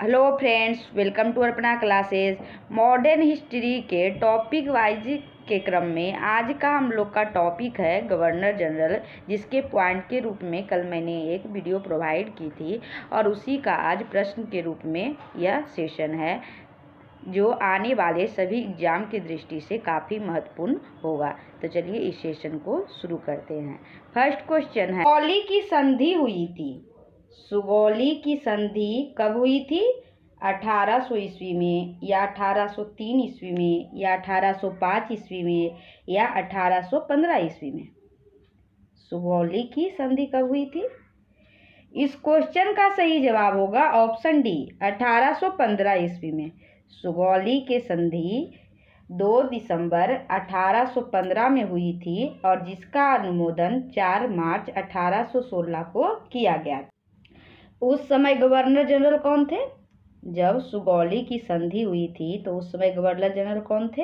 Hello friends, welcome to Arpana classes. Modern history के topic wise के क्रम में आज का हम लोग का टॉपिक है गवर्नर जनरल, जिसके पॉइंट के रूप में कल मैंने एक वीडियो प्रोवाइड की थी और उसी का आज प्रश्न के रूप में यह सेशन है, जो आने वाले सभी एग्जाम की दृष्टि से काफ़ी महत्वपूर्ण होगा। तो चलिए इस सेशन को शुरू करते हैं। फर्स्ट क्वेश्चन है, सुगौली की संधि हुई थी। सुगौली की संधि कब हुई थी? 1800 ईस्वी में, या 1803 ईस्वी में, या 1805 ईस्वी में, या 1815 ईस्वी में। सुगौली की संधि कब हुई थी? इस क्वेश्चन का सही जवाब होगा ऑप्शन डी, 1815 ईस्वी में। सुगौली के संधि 2 दिसंबर 1815 में हुई थी और जिसका अनुमोदन 4 मार्च 1816 को किया गया था। उस समय गवर्नर जनरल कौन थे? जब सुगौली की संधि हुई थी तो उस समय गवर्नर जनरल कौन थे?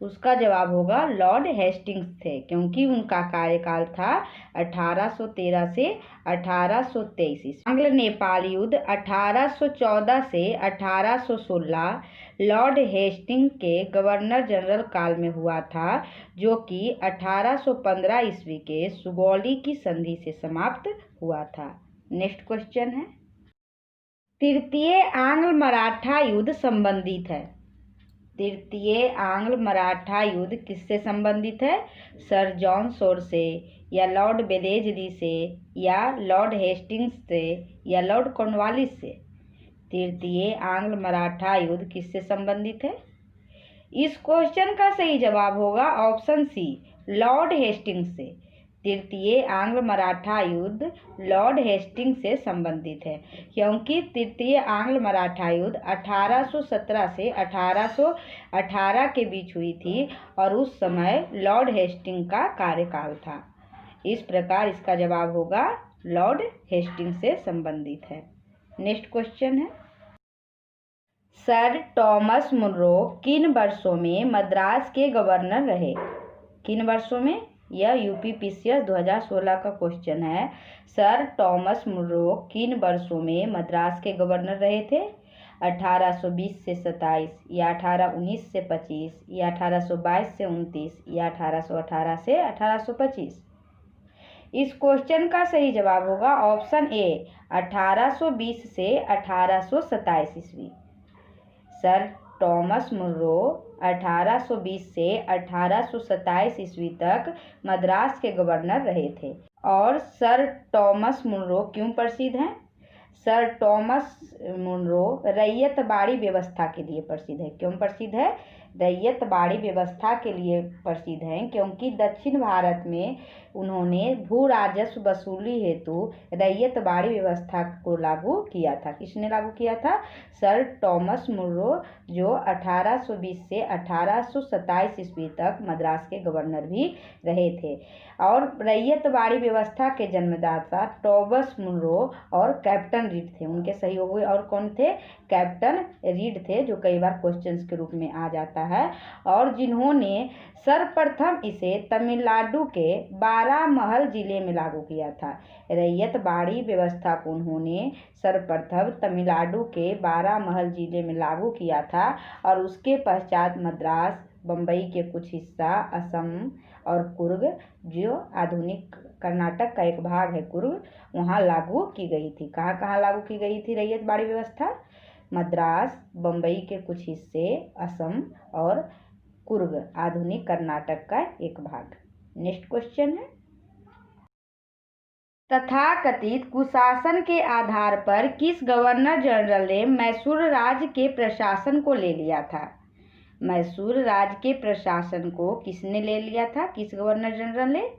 उसका जवाब होगा लॉर्ड हेस्टिंग्स थे, क्योंकि उनका कार्यकाल था 1813 से 1823। आंग्ल नेपाल युद्ध 1814 से 1816 लॉर्ड हेस्टिंग्स के गवर्नर जनरल काल में हुआ था, जो कि 1815 ईस्वी के सुगौली की संधि से समाप्त हुआ था। नेक्स्ट क्वेश्चन है, तृतीय आंग्ल मराठा युद्ध संबंधित है। तृतीय आंग्ल मराठा युद्ध किससे संबंधित है? सर जॉन शोर से, या लॉर्ड वेलेस्ली से, या लॉर्ड हेस्टिंग्स से, या लॉर्ड कॉर्नवालिस से। तृतीय आंग्ल मराठा युद्ध किससे संबंधित है? इस क्वेश्चन का सही जवाब होगा ऑप्शन सी, लॉर्ड हेस्टिंग्स से। तृतीय आंग्ल मराठा युद्ध लॉर्ड हेस्टिंग्स से संबंधित है, क्योंकि तृतीय आंग्ल मराठा युद्ध 1817 से 1818 के बीच हुई थी और उस समय लॉर्ड हेस्टिंग्स का कार्यकाल था। इस प्रकार इसका जवाब होगा लॉर्ड हेस्टिंग्स से संबंधित है। नेक्स्ट क्वेश्चन है, सर टॉमस मुनरो किन वर्षों में मद्रास के गवर्नर रहे? किन वर्षों में? यह यूपीपीसीएस 2016 का क्वेश्चन है। सर टॉमस मुनरो किन वर्षों में मद्रास के गवर्नर रहे थे? 1820 से 27, या 1819 से 25, या 1822 से 29, या 1818 से 1825। इस क्वेश्चन का सही जवाब होगा ऑप्शन ए, 1820 से 1827 ईस्वी। सर टॉमस मुनरो 1820 से 1827 ईस्वी तक मद्रास के गवर्नर रहे थे। और सर टॉमस मुनरो क्यों प्रसिद्ध हैं? सर टॉमस मुनरो रैयतबाड़ी व्यवस्था के लिए प्रसिद्ध है। क्यों प्रसिद्ध है? रैयतबाड़ी व्यवस्था के लिए प्रसिद्ध हैं, क्योंकि दक्षिण भारत में उन्होंने भू राजस्व वसूली हेतु रैयतबाड़ी व्यवस्था को लागू किया था। किसने लागू किया था? सर टॉमस मुनरो, जो 1820 से 1827 ईस्वी तक मद्रास के गवर्नर भी रहे थे। और रैयतबाड़ी व्यवस्था के जन्मदाता टॉमस मुनरो और कैप्टन रीड थे। उनके सहयोगी और कौन थे? कैप्टन रीड थे, जो कई बार क्वेश्चंस के रूप में आ जाता है, और जिन्होंने सर्वप्रथम इसे तमिलनाडु के बारामहल जिले में लागू किया था। रैयतबाड़ी व्यवस्था को उन्होंने सर्वप्रथम तमिलनाडु के बारामहल जिले में लागू किया था और उसके पश्चात मद्रास, बम्बई के कुछ हिस्सा, असम और कुर्ग, जो आधुनिक कर्नाटक का एक भाग है कुर्ग, वहाँ लागू की गई थी। कहाँ कहाँ लागू की गई थी रैयतबाड़ी व्यवस्था? मद्रास, बम्बई के कुछ हिस्से, असम और कुर्ग, आधुनिक कर्नाटक का एक भाग। नेक्स्ट क्वेश्चन है, तथाकथित कुशासन के आधार पर किस गवर्नर जनरल ने मैसूर राज्य के प्रशासन को ले लिया था? मैसूर राज्य के प्रशासन को किसने ले लिया था? किस गवर्नर जनरल ने?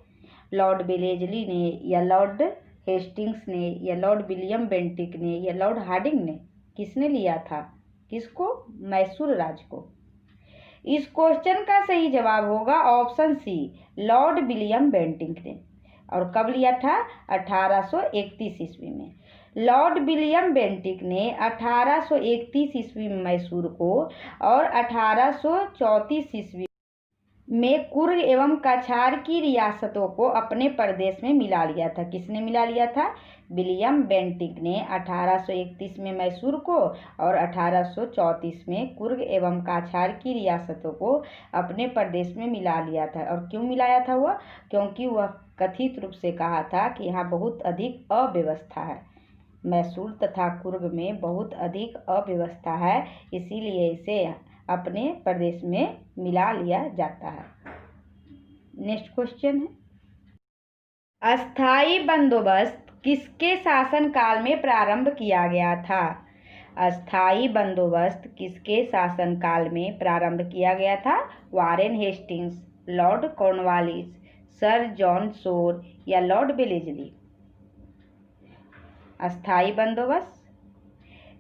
लॉर्ड वेलेस्ली ने, या लॉर्ड हेस्टिंग्स ने, या लॉर्ड विलियम बेंटिक ने, या लॉर्ड हार्डिंग ने? किसने लिया था? किसको? मैसूर राज्य को। इस क्वेश्चन का सही जवाब होगा option c, lord William Bentinck ने। और कब लिया था? 1831 ईस्वी में। लॉर्ड विलियम बेंटिक ने 1831 ईस्वी में मैसूर को और 1834 ईस्वी में कुर्ग एवं कछार की रियासतों को अपने प्रदेश में मिला लिया था। किसने मिला लिया था? विलियम बेंटिक ने 1831 में मैसूर को और 1834 में कुर्ग एवं काछार की रियासतों को अपने प्रदेश में मिला लिया था। और क्यों मिलाया था वह? क्योंकि वह कथित रूप से कहा था कि यहाँ बहुत अधिक अव्यवस्था है, मैसूर तथा कुर्ग में बहुत अधिक अव्यवस्था है, इसीलिए इसे अपने प्रदेश में मिला लिया जाता है। नेक्स्ट क्वेश्चन है, अस्थाई बंदोबस्त किसके शासनकाल में प्रारंभ किया गया था? अस्थाई बंदोबस्त किसके शासनकाल में प्रारंभ किया गया था? Warren Hastings, Lord Cornwallis, sir John Shore या लॉर्ड वेलेस्ली? अस्थाई बंदोबस्त,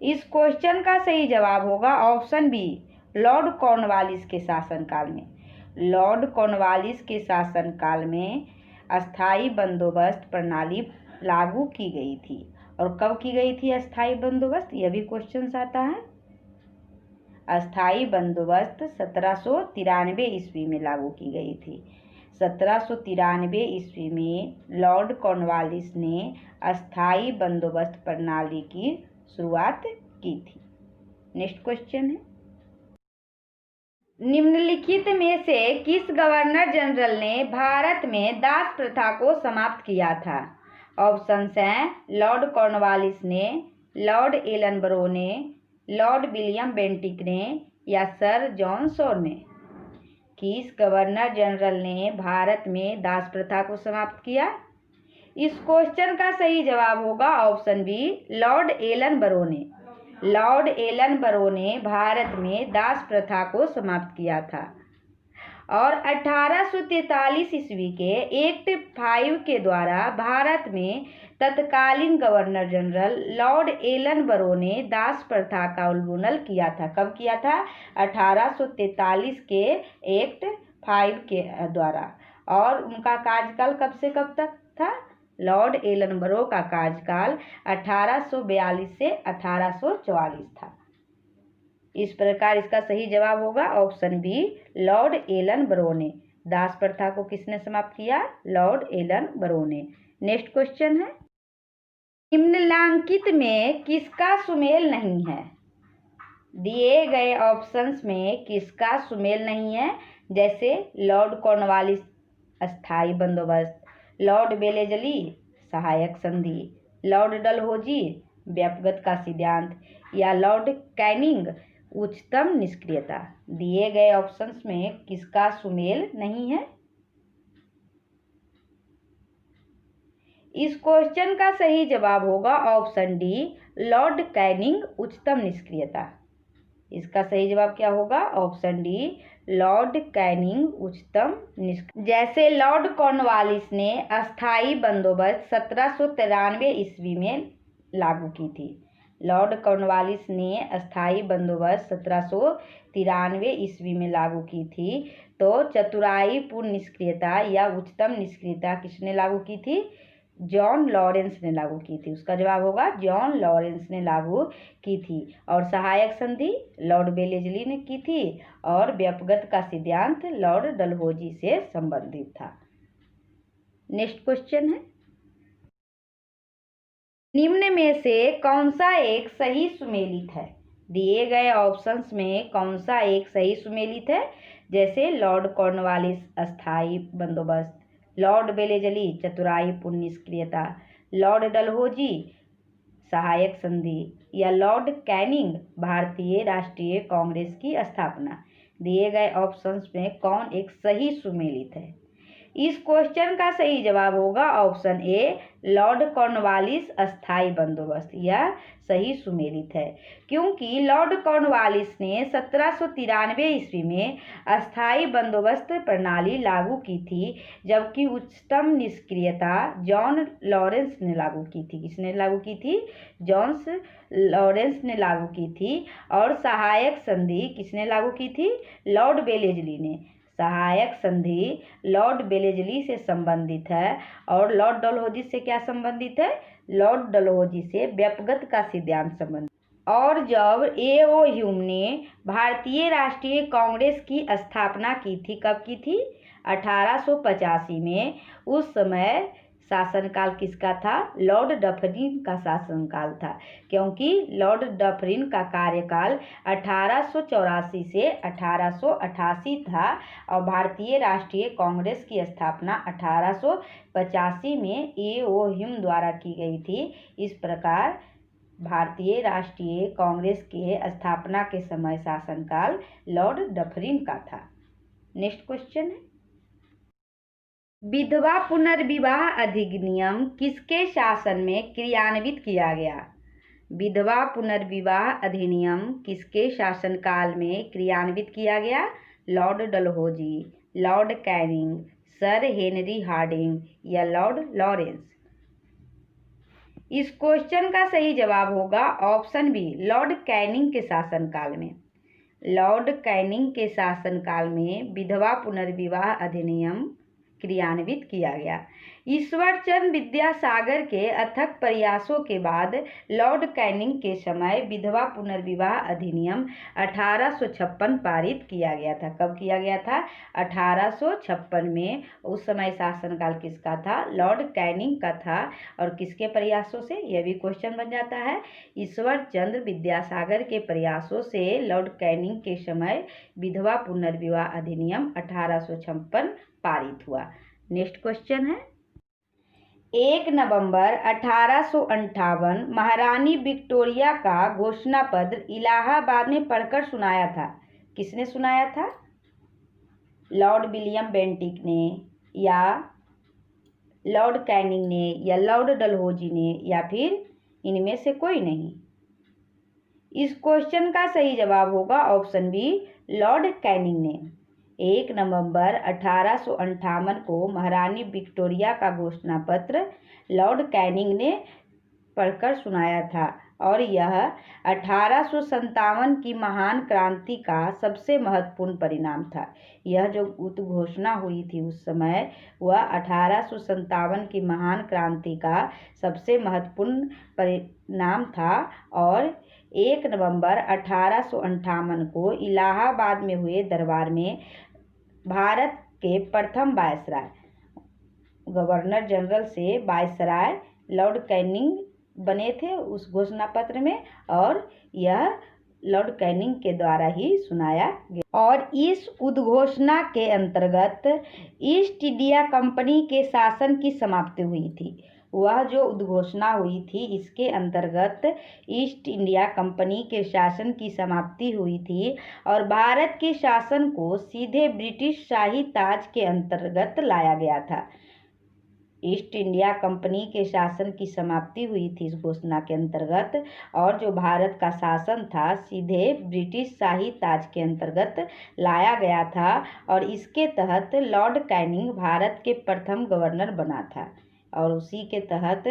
इस क्वेश्चन का सही जवाब होगा ऑप्शन बी, लॉर्ड कॉर्नवालिस के शासनकाल में। लॉर्ड कॉर्नवालिस के शासनकाल में अस्थाई बंदोबस्त प्रणाली लागू की गई थी। और कब की गई थी अस्थाई बंदोबस्त? यह भी क्वेश्चन आता है। अस्थाई बंदोबस्त 1793 ईस्वी में लागू की गई थी। 1793 ईस्वी में लॉर्ड कॉर्नवालिस ने अस्थाई बंदोबस्त प्रणाली की शुरुआत की थी। नेक्स्ट क्वेश्चन है, निम्नलिखित में से किस गवर्नर जनरल ने भारत में दास प्रथा को समाप्त किया था? ऑप्शंस हैं लॉर्ड कॉर्नवालिस ने, लॉर्ड एलनबरो ने, लॉर्ड विलियम बेंटिक ने या सर जॉन शोर ने? किस गवर्नर जनरल ने भारत में दास प्रथा को समाप्त किया? इस क्वेश्चन का सही जवाब होगा ऑप्शन बी, लॉर्ड एलनबरो ने। लॉर्ड एलनबरो ने भारत में दास प्रथा को समाप्त किया था। और 1843 ईस्वी के एक्ट 5 के द्वारा भारत में तत्कालीन गवर्नर जनरल लॉर्ड एलनबरो ने दास प्रथा का उन्मूलन किया था। कब किया था? 1843 के एक्ट 5 के द्वारा। और उनका कार्यकाल कब से कब तक था? लॉर्ड एलनबरो का कार्यकाल 1842 से 1844 था। इस प्रकार इसका सही जवाब होगा ऑप्शन बी, लॉर्ड एलनबरो ने। दास प्रथा को किसने समाप्त किया? लॉर्ड एलनबरो ने। नेक्स्ट क्वेश्चन है, निम्नलिखित में किसका सुमेल नहीं है? दिए गए ऑप्शंस में किसका सुमेल नहीं है? जैसे लॉर्ड कॉर्नवालिस अस्थाई बंदोबस्त, लॉर्ड वेलेस्ली सहायक संधि, लॉर्ड डलहौजी व्यापगत का सिद्धांत या लॉर्ड कैनिंग उच्चतम निष्क्रियता। दिए गए ऑप्शंस में किसका सुमेल नहीं है? इस क्वेश्चन का सही जवाब होगा ऑप्शन डी, लॉर्ड कैनिंग उच्चतम निष्क्रियता। इसका सही जवाब क्या होगा? ऑप्शन डी, लॉर्ड कैनिंग उच्चतम निष्क्रियता। जैसे लॉर्ड कॉर्नवालिस ने अस्थाई बंदोबस्त 1793 ईस्वी में लागू की थी। लॉर्ड कॉर्नवालिस ने अस्थाई बंदोबस्त 1793 ईस्वी में लागू की थी। तो चतुराई पूर्ण निष्क्रियता या उच्चतम निष्क्रियता किसने लागू की थी? जॉन लॉरेंस ने लागू की थी। उसका जवाब होगा जॉन लॉरेंस ने लागू की थी। और सहायक संधि लॉर्ड वेलेस्ली ने की थी। और व्यापगत का सिद्धांत लॉर्ड डलहौजी से संबंधित था। नेक्स्ट क्वेश्चन है, निम्न में से कौन सा एक सही सुमेलित है? दिए गए ऑप्शंस में कौन सा एक सही सुमेलित है? जैसे लॉर्ड कॉर्नवालिस अस्थाई बंदोबस्त, लॉर्ड वेलेस्ली चतुराई पूर्ण निष्क्रियता, लॉर्ड डलहौजी सहायक संधि या लॉर्ड कैनिंग भारतीय राष्ट्रीय कांग्रेस की स्थापना। दिए गए ऑप्शंस में कौन एक सही सुमेलित है? इस क्वेश्चन का सही जवाब होगा ऑप्शन ए, लॉर्ड कॉर्नवालिस अस्थाई बंदोबस्त। यह सही सुमेलित है क्योंकि लॉर्ड कॉर्नवालिस ने 1793 ईस्वी में अस्थाई बंदोबस्त प्रणाली लागू की थी, जबकि उच्चतम निष्क्रियता जॉन लॉरेंस ने लागू की थी। किसने लागू की थी? जॉन लॉरेंस ने लागू की थी। और सहायक संधि किसने लागू की थी? लॉर्ड वेलेस्ली ने। सहायक संधि लॉर्ड वेलेस्ली से संबंधित है। और लॉर्ड डलहौजी से क्या संबंधित है? लॉर्ड डलहौजी से व्यापगत का सिद्धांत संबंधित। और जब A.O. ह्यूम ने भारतीय राष्ट्रीय कांग्रेस की स्थापना की थी, कब की थी? 1885 में। उस समय शासनकाल किसका था? लॉर्ड डफरिन का शासनकाल था, क्योंकि लॉर्ड डफरिन का कार्यकाल 1884 से 1888 था और भारतीय राष्ट्रीय कांग्रेस की स्थापना 1885 में A.O. ह्यूम द्वारा की गई थी। इस प्रकार भारतीय राष्ट्रीय कांग्रेस के स्थापना के समय शासनकाल लॉर्ड डफरिन का था। नेक्स्ट क्वेश्चन है, विधवा पुनर्विवाह अधिनियम किसके शासन में क्रियान्वित किया गया? विधवा पुनर्विवाह अधिनियम किसके शासनकाल में क्रियान्वित किया गया? Lord Dalhousie, lord Canning, sir Henry Hardinge या लॉर्ड लॉरेंस? इस क्वेश्चन का सही जवाब होगा ऑप्शन बी, लॉर्ड कैनिंग के शासनकाल में। लॉर्ड कैनिंग के शासनकाल में विधवा पुनर्विवाह अधिनियम क्रियान्वित किया गया। ईश्वरचंद्र विद्यासागर के अथक प्रयासों के बाद लॉर्ड कैनिंग के समय विधवा पुनर्विवाह अधिनियम 1856 पारित किया गया था। कब किया गया था? 1856 में। उस समय शासनकाल किसका था? लॉर्ड कैनिंग का था। और किसके प्रयासों से? यह भी क्वेश्चन बन जाता है। ईश्वरचंद्र विद्यासागर के प्रयासों से लॉर्ड कैनिंग के समय विधवा पुनर्विवाह अधिनियम 1856 पारित हुआ। नेक्स्ट क्वेश्चन है, 1 नवंबर 1858 महारानी विक्टोरिया का घोषणा पत्र इलाहाबाद में पढ़कर सुनाया था। किसने सुनाया था? लॉर्ड विलियम बेंटिक ने या लॉर्ड कैनिंग ने या लॉर्ड डलहौजी ने या फिर इनमें से कोई नहीं? इस क्वेश्चन का सही जवाब होगा ऑप्शन बी, लॉर्ड कैनिंग ने। 1 नवंबर 1858 को महारानी विक्टोरिया का घोषणा पत्र लॉर्ड कैनिंग ने पढ़कर सुनाया था और यह 1857 की महान क्रांति का सबसे महत्वपूर्ण परिणाम था। यह जो उद्घोषणा हुई थी उस समय, वह 1857 की महान क्रांति का सबसे महत्वपूर्ण परिणाम था और 1 नवंबर 1858 को इलाहाबाद में हुए दरबार में भारत के प्रथम वायसराय, गवर्नर जनरल से वायसराय लॉर्ड कैनिंग बने थे उस घोषणा पत्र में, और यह लॉर्ड कैनिंग के द्वारा ही सुनाया गया। और इस उद्घोषणा के अंतर्गत ईस्ट इंडिया कंपनी के शासन की समाप्ति हुई थी। वह जो उद्घोषणा हुई थी इसके अंतर्गत ईस्ट इंडिया कंपनी के शासन की समाप्ति हुई थी और भारत के शासन को सीधे ब्रिटिश शाही ताज के अंतर्गत लाया गया था। ईस्ट इंडिया कंपनी के शासन की समाप्ति हुई थी इस घोषणा के अंतर्गत, और जो भारत का शासन था सीधे ब्रिटिश शाही ताज के अंतर्गत लाया गया था और इसके तहत लॉर्ड कैनिंग भारत के प्रथम गवर्नर बना था और उसी के तहत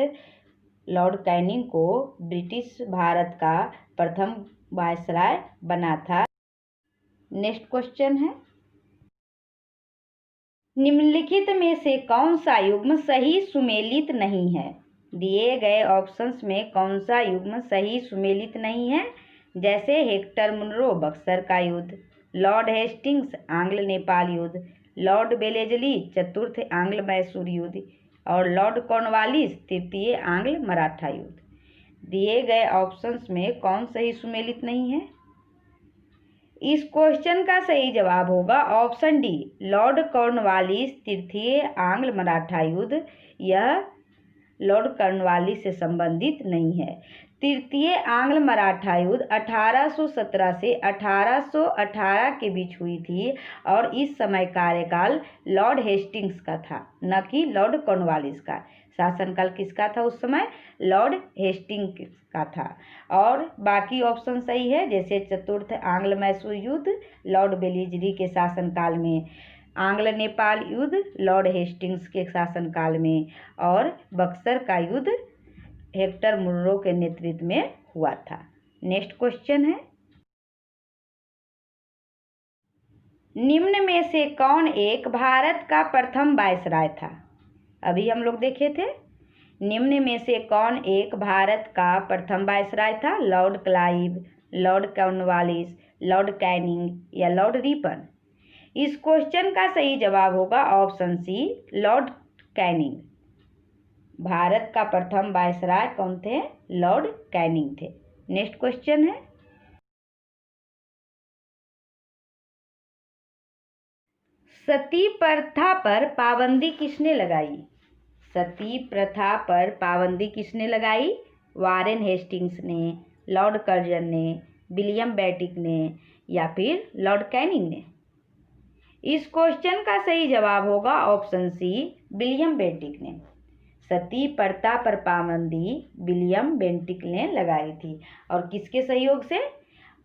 लॉर्ड कैनिंग को ब्रिटिश भारत का प्रथम वायसराय बना था। नेक्स्ट क्वेश्चन है, निम्नलिखित में से कौन सा युग्म सही सुमेलित नहीं है? दिए गए ऑप्शंस में कौन सा युग्म सही सुमेलित नहीं है? जैसे हेक्टर मुनरो बक्सर का युद्ध, लॉर्ड हेस्टिंग्स आंग्ल नेपाल युद्ध, लॉर्ड वेलेजली चतुर्थ आंग्ल मैसूर युद्ध और लॉर्ड कॉर्नवालिस तृतीय आंग्ल मराठा युद्ध। दिए गए ऑप्शंस में कौन सही सुमेलित नहीं है? इस क्वेश्चन का सही जवाब होगा ऑप्शन डी, लॉर्ड कॉर्नवालिस तृतीय आंग्ल मराठा युद्ध। यह लॉर्ड कॉर्नवालिस से संबंधित नहीं है। तृतीय आंग्ल मराठा युद्ध 1817 से 1818 के बीच हुई थी और इस समय कार्यकाल लॉर्ड हेस्टिंग्स का था, न कि लॉर्ड कॉर्नवालिस का। शासनकाल किसका था उस समय? लॉर्ड हेस्टिंग्स का था। और बाकी ऑप्शन सही है, जैसे चतुर्थ आंग्ल मैसूर युद्ध लॉर्ड वेलेजली के शासनकाल में, आंग्ल नेपाल युद्ध लॉर्ड हेस्टिंग्स के शासनकाल में और बक्सर का युद्ध हेक्टर मुनरो के नेतृत्व में हुआ था। नेक्स्ट क्वेश्चन है, निम्न में से कौन एक भारत का प्रथम वायसराय था? अभी हम लोग देखे थे निम्न में से कौन एक भारत का प्रथम वायसराय था? Lord Clive, lord Cornwallis, lord Canning या लॉर्ड रिपन? इस क्वेश्चन का सही जवाब होगा ऑप्शन सी, लॉर्ड कैनिंग। भारत का प्रथम वायसराय कौन थे? लॉर्ड कैनिंग थे। नेक्स्ट क्वेश्चन है, सती प्रथा पर पाबंदी किसने लगाई? सती प्रथा पर पाबंदी किसने लगाई? वारेन हेस्टिंग्स ने, लॉर्ड कर्जन ने, विलियम बेंटिक ने या फिर लॉर्ड कैनिंग ने? इस क्वेश्चन का सही जवाब होगा ऑप्शन सी, विलियम बेंटिक ने। सती प्रथा पर पाबंदी विलियम बेंटिक ने लगाई थी और किसके सहयोग से?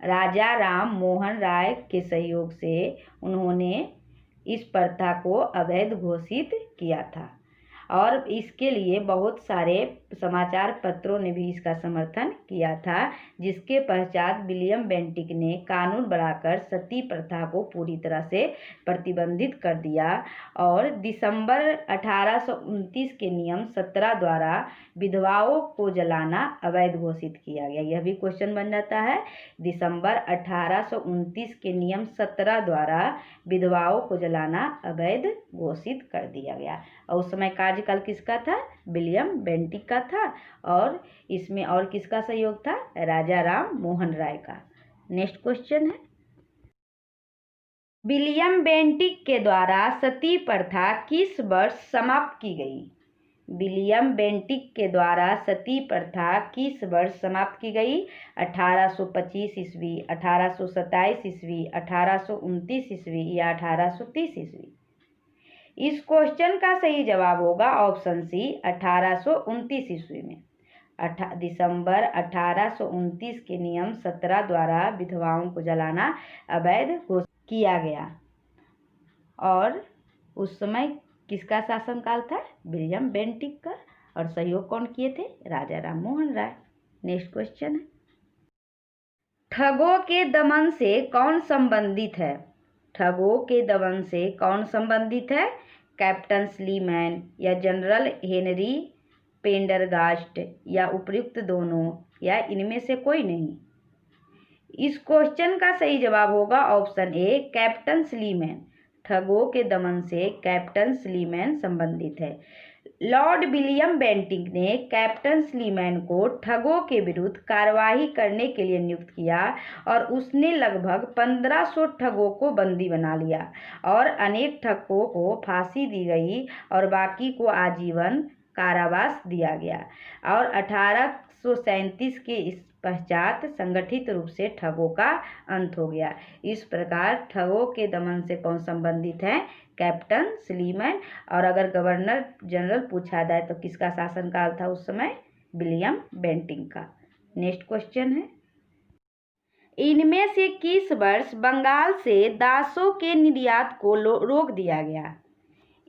राजा राम मोहन राय के सहयोग से उन्होंने इस प्रथा को अवैध घोषित किया था और इसके लिए बहुत सारे समाचार पत्रों ने भी इसका समर्थन किया था, जिसके पश्चात विलियम बेंटिक ने कानून बनाकर सती प्रथा को पूरी तरह से प्रतिबंधित कर दिया और दिसंबर 1829 के नियम 17 द्वारा विधवाओं को जलाना अवैध घोषित किया गया। यह भी क्वेश्चन बन जाता है। दिसंबर 1829 के नियम 17 द्वारा विधवाओं को जलाना अवैध घोषित कर दिया गया और उस समय कार्यकाल किसका था? विलियम बेंटिक का था और इसमें और किसका सहयोग था? राजा राम मोहन राय का। नेक्स्ट क्वेश्चन है, विलियम बेंटिक के द्वारा सती प्रथा किस वर्ष समाप्त की गई? विलियम बेंटिक के द्वारा सती प्रथा किस वर्ष समाप्त की गई? 1825 ईस्वी, 1827 ईस्वी, 1829 ईस्वी या 1830 ईस्वी? इस क्वेश्चन का सही जवाब होगा ऑप्शन सी, 1829 ईस्वी में। दिसंबर 1829 के नियम 17 द्वारा विधवाओं को जलाना अवैध घोषित किया गया और उस समय किसका शासनकाल था? विलियम बेंटिक का। और सहयोग कौन किए थे? राजा राम मोहन राय। नेक्स्ट क्वेश्चन है, ठगों के दमन से कौन संबंधित है? ठगों के दमन से कौन संबंधित है? कैप्टन स्लीमैन या जनरल हेनरी पेंडरगास्ट या उपर्युक्त दोनों या इनमें से कोई नहीं? इस क्वेश्चन का सही जवाब होगा ऑप्शन ए, कैप्टन स्लीमैन। ठगों के दमन से कैप्टन स्लीमैन संबंधित है। लॉर्ड विलियम बेंटिक ने कैप्टन स्लीमैन को ठगों के विरुद्ध कार्यवाही करने के लिए नियुक्त किया और उसने लगभग 1500 ठगों को बंदी बना लिया और अनेक ठगों को फांसी दी गई और बाकी को आजीवन कारावास दिया गया और 1837 के इस पश्चात संगठित रूप से ठगों का अंत हो गया। इस प्रकार ठगों के दमन से कौन संबंधित है? Captain Sleeman. और अगर गवर्नर जनरल पूछा जाए तो किसका शासनकाल था उस समय? विलियम बेंटिक का। नेक्स्ट क्वेश्चन है, इनमें से किस वर्ष बंगाल से दासों के निर्यात को रोक दिया गया?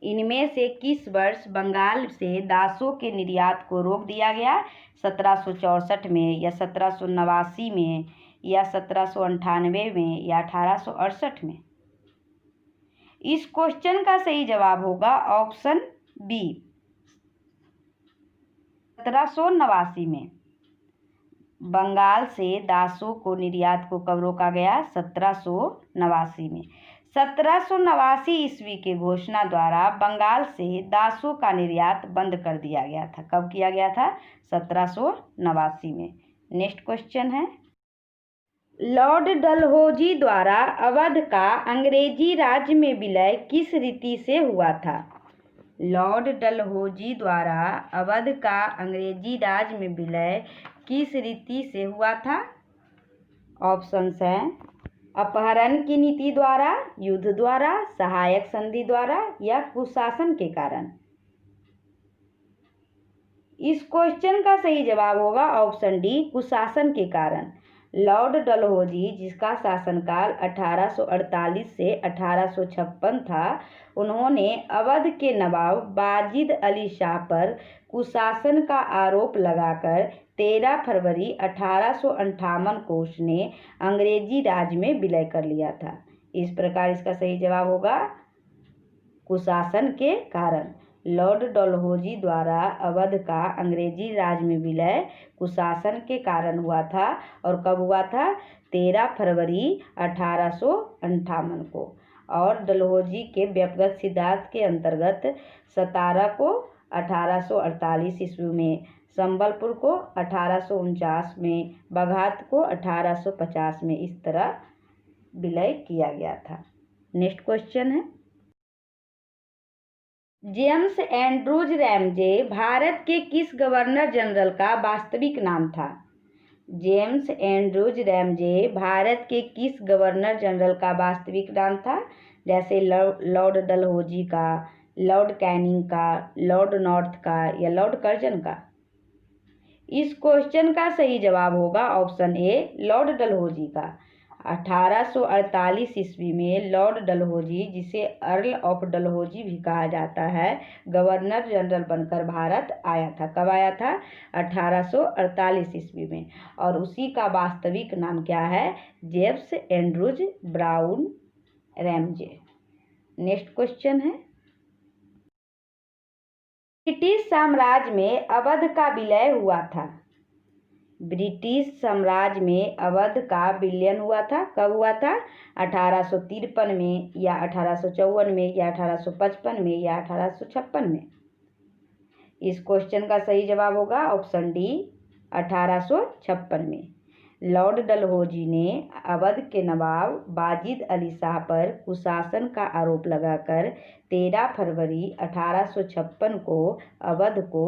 इनमें से किस वर्ष बंगाल से दासों के निर्यात को रोक दिया गया? 1764 में या 1789 में या 1798 में या 1868 में? इस क्वेश्चन का सही जवाब होगा ऑप्शन बी, 1789 में। बंगाल से दासों को निर्यात को कब रोका गया? 1789 में। 1789 ईस्वी के घोषणा द्वारा बंगाल से दासों का निर्यात बंद कर दिया गया था। कब किया गया था? 1789 में। नेक्स्ट क्वेश्चन है, लॉर्ड डलहौजी द्वारा अवध का अंग्रेजी राज्य में विलय किस रीति से हुआ था? लॉर्ड डलहौजी द्वारा अवध का अंग्रेजी राज्य में विलय किस रीति से हुआ था? ऑप्शंस हैं, अपहरण की नीति द्वारा, युद्ध द्वारा, सहायक संधि द्वारा या कुशासन के कारण? इस क्वेश्चन का सही जवाब होगा ऑप्शन डी, कुशासन के कारण। लॉर्ड डलहौजी, जिसका शासनकाल 1848 से 1856 था, उन्होंने अवध के नवाब वाजिद अली शाह पर कुशासन का आरोप लगाकर 13 फरवरी 1858 को उसने अंग्रेजी राज में विलय कर लिया था। इस प्रकार इसका सही जवाब होगा कुशासन के कारण। लॉर्ड डलहौजी द्वारा अवध का अंग्रेजी राज में विलय कुशासन के कारण हुआ था और कब हुआ था? 13 फरवरी 1858 को। और डलहौजी के व्यक्तिगत सिद्धांत के अंतर्गत सतारा को 1848 ईस्वी में, संबलपुर को 1849 में, बघात को 1850 में इस तरह विलय किया गया था। नेक्स्ट क्वेश्चन है, जेम्स एंड्रूज रैमजे भारत के किस गवर्नर जनरल का वास्तविक नाम था? जेम्स एंड्रूज रैमजे भारत के किस गवर्नर जनरल का वास्तविक नाम था? जैसे लॉर्ड डलहौजी का, लॉर्ड कैनिंग का, लॉर्ड नॉर्थ का या लॉर्ड कर्जन का? इस क्वेश्चन का सही जवाब होगा ऑप्शन ए, लॉर्ड डलहौजी का। 1848 ईस्वी में लॉर्ड डलहौजी, जिसे अर्ल ऑफ डलहौजी भी कहा जाता है, गवर्नर जनरल बनकर भारत आया था। कब आया था? 1848 ईस्वी में। और उसी का वास्तविक नाम क्या है? James Andrews brown Ramsay. Next question है, ब्रिटिश साम्राज्य में अवध का विलय हुआ था। ब्रिटिश साम्राज्य में अवध का विलय हुआ था। कब हुआ था? 1853 में या 1854 में या 1855 में या 1856 में? इस क्वेश्चन का सही जवाब होगा ऑप्शन डी, 1856 में। लॉर्ड डलहौजी ने अवध के नवाब वाजिद अली शाह पर कुशासन का आरोप लगाकर 13 फरवरी 1856 को अवध को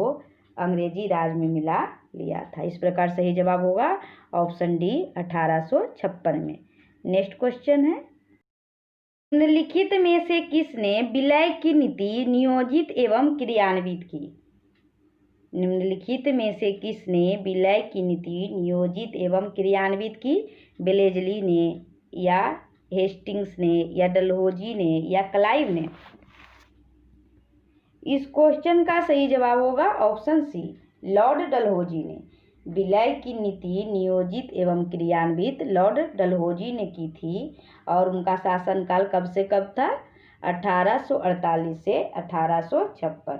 अंग्रेजी राज में मिला लिया था। इस प्रकार सही जवाब होगा ऑप्शन डी, 1856 में। नेक्स्ट क्वेश्चन है, निम्नलिखित में से किसने विलय की नीति नियोजित एवं क्रियान्वित की? निम्नलिखित में से किसने विलय की नीति नियोजित एवं क्रियान्वित की? वेलेस्ली ने या हेस्टिंग्स ने या डलहौजी ने या क्लाइव ने? इस क्वेश्चन का सही जवाब होगा ऑप्शन सी, लॉर्ड डलहौजी ने। विलय की नीति नियोजित एवं क्रियान्वित लॉर्ड डलहौजी ने की थी। और उनका शासनकाल कब से कब था? 1848 से 1856।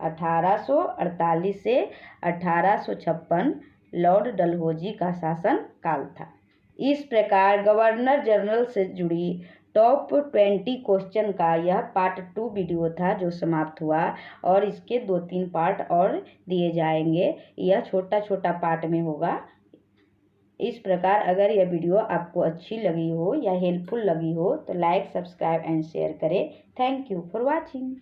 1848 से 1856 लॉर्ड डलहौजी का शासन काल था। इस प्रकार गवर्नर जनरल से जुड़ी टॉप 20 क्वेश्चन का यह पार्ट 2 वीडियो था जो समाप्त हुआ। और इसके 2-3 पार्ट और दिए जाएंगे, यह छोटा छोटा पार्ट में होगा। इस प्रकार अगर यह वीडियो आपको अच्छी लगी हो या हेल्पफुल लगी हो तो लाइक, सब्सक्राइब एंड शेयर करें। Thank you for watching.